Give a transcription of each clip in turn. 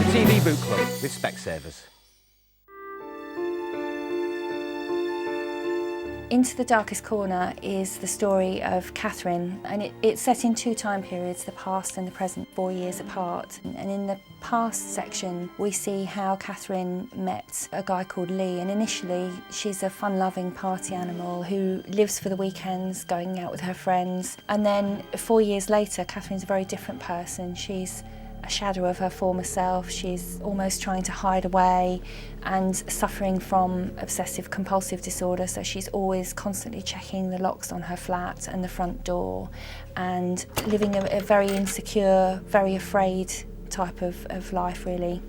TV Book Club with Specsavers. Into the Darkest Corner is the story of Catherine, and it's set in two time periods, the past and the present, 4 years apart. And in the past section, we see how Catherine met a guy called Lee, and initially she's a fun-loving party animal who lives for the weekends, going out with her friends. And then 4 years later, Catherine's a very different person. She's a shadow of her former self. She's almost trying to hide away and suffering from obsessive compulsive disorder, so she's always constantly checking the locks on her flat and the front door and living a very insecure, very afraid type of life, really.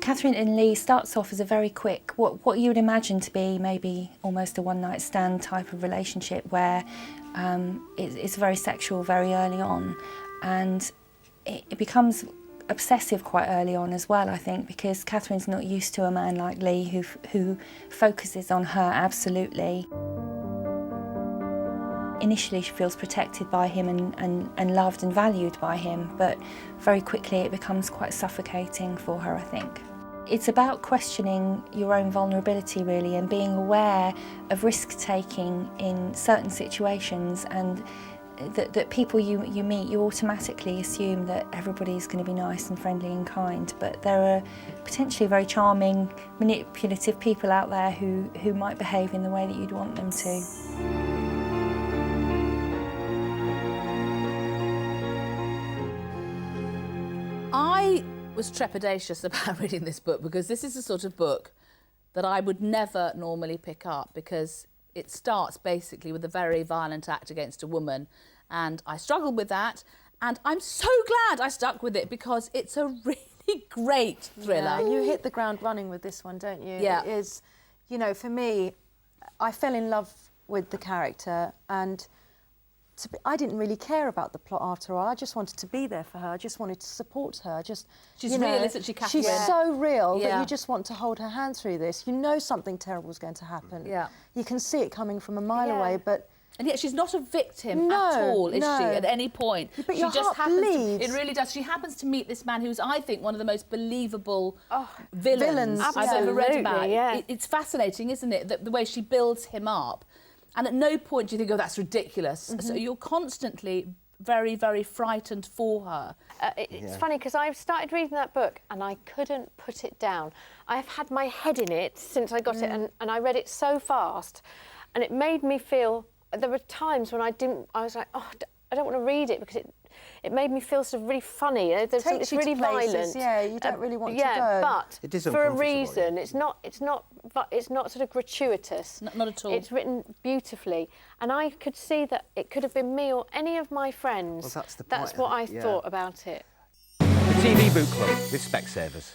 Catherine and Lee starts off as a very quick, what you would imagine to be maybe almost a one-night stand type of relationship where it's very sexual very early on, and it becomes obsessive quite early on as well, I think, because Catherine's not used to a man like Lee who focuses on her absolutely. Initially she feels protected by him and loved and valued by him, but very quickly it becomes quite suffocating for her, I think. It's about questioning your own vulnerability, really, and being aware of risk-taking in certain situations, and that people you meet, you automatically assume that everybody's going to be nice and friendly and kind, but there are potentially very charming, manipulative people out there who might behave in the way that you'd want them to. I was trepidatious about reading this book because this is the sort of book that I would never normally pick up, because it starts basically with a very violent act against a woman, and I struggled with that, and I'm so glad I stuck with it because it's a really great thriller. Yeah, you hit the ground running with this one, don't you? Yeah. It is, you know, for me, I fell in love with the character, and I didn't really care about the plot after all. I just wanted to be there for her. I just wanted to support her. She's real, isn't she, Catherine? She's so real that Yeah. you just want to hold her hand through this. You know something terrible is going to happen. Yeah. You can see it coming from a mile away, but... And yet she's not a victim at all, is she, at any point? But she your just heart happens bleeds. it really does. She happens to meet this man who's, I think, one of the most believable villains I've ever read about. Yeah. It's fascinating, isn't it, the way she builds him up. And at no point do you think, oh, that's ridiculous. So you're constantly very, very frightened for her. It's funny because I started reading that book and I couldn't put it down. I've had my head in it since I got it, and I read it so fast, and it made me feel... There were times when I was like, oh, I don't want to read it because it made me feel sort of really funny. It's really violent. Yeah, you don't really want to go. Yeah, but It is for a uncomfortable, reason. It's not sort of gratuitous. Not at all. It's written beautifully, and I could see that it could have been me or any of my friends. Well, that's the That's point, what I yeah. thought about it. The TV Book Club with Specsavers.